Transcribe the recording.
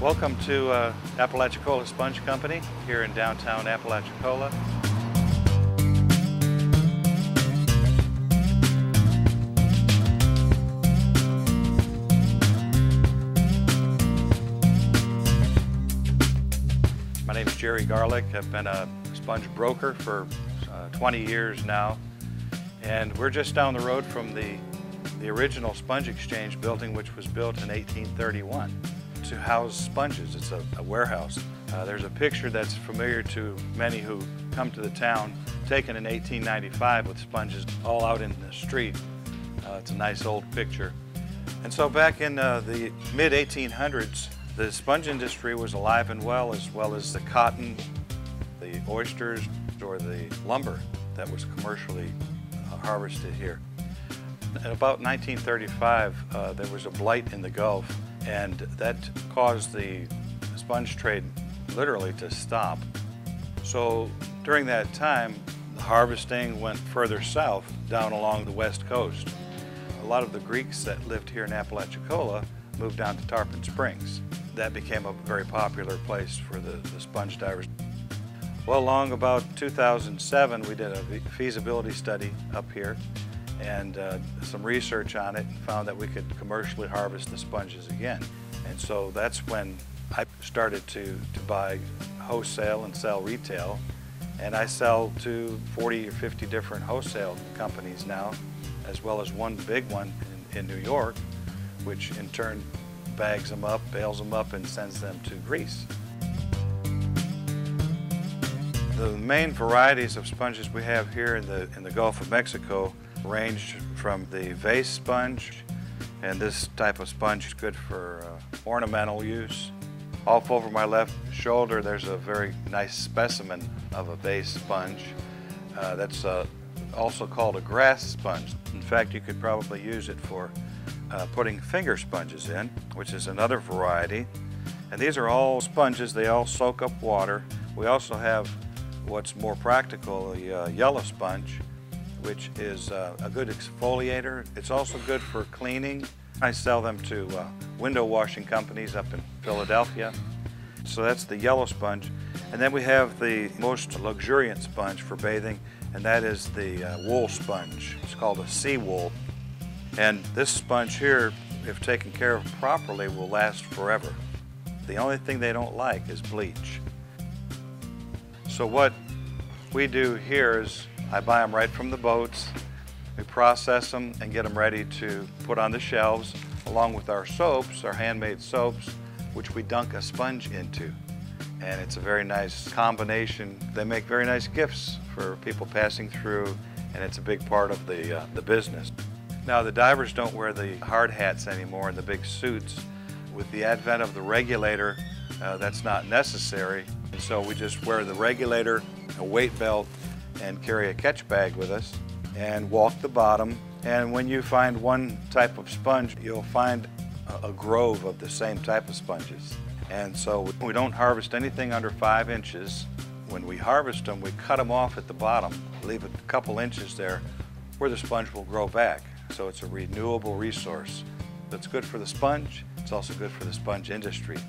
Welcome to Apalachicola Sponge Company here in downtown Apalachicola. My name is Jerry Garlick. I've been a sponge broker for 20 years now, and we're just down the road from the original Sponge Exchange building, which was built in 1831 to house sponges. It's a warehouse. There's a picture that's familiar to many who come to the town, taken in 1895 with sponges all out in the street. It's a nice old picture. And so back in the mid-1800s, the sponge industry was alive and well as the cotton, the oysters, or the lumber that was commercially harvested here. In about 1935, there was a blight in the Gulf, and that caused the sponge trade literally to stop. So during that time, the harvesting went further south, down along the west coast. A lot of the Greeks that lived here in Apalachicola moved down to Tarpon Springs. That became a very popular place for the sponge divers. Well, along about 2007, we did a feasibility study up here and some research on it, and found that we could commercially harvest the sponges again. And so that's when I started to buy wholesale and sell retail. And I sell to 40 or 50 different wholesale companies now, as well as one big one in New York, which in turn bags them up, bales them up, and sends them to Greece. The main varieties of sponges we have here in the Gulf of Mexico range from the vase sponge, and this type of sponge is good for ornamental use. Off over my left shoulder, there's a very nice specimen of a vase sponge. That's also called a grass sponge. In fact, you could probably use it for putting finger sponges in, which is another variety. And these are all sponges, they all soak up water. We also have what's more practical, a yellow sponge, which is a good exfoliator. It's also good for cleaning. I sell them to window washing companies up in Philadelphia. So that's the yellow sponge. And then we have the most luxuriant sponge for bathing, and that is the wool sponge. It's called a sea wool. And this sponge here, if taken care of properly, will last forever. The only thing they don't like is bleach. So what we do here is I buy them right from the boats. We process them and get them ready to put on the shelves, along with our soaps, our handmade soaps, which we dunk a sponge into. And it's a very nice combination. They make very nice gifts for people passing through, and it's a big part of the business. Now, the divers don't wear the hard hats anymore and the big suits. With the advent of the regulator, that's not necessary. And so we just wear the regulator, a weight belt, and carry a catch bag with us and walk the bottom. And when you find one type of sponge, you'll find a grove of the same type of sponges. And so we don't harvest anything under 5 inches. When we harvest them, we cut them off at the bottom, leave a couple inches there where the sponge will grow back. So it's a renewable resource. That's good for the sponge. It's also good for the sponge industry.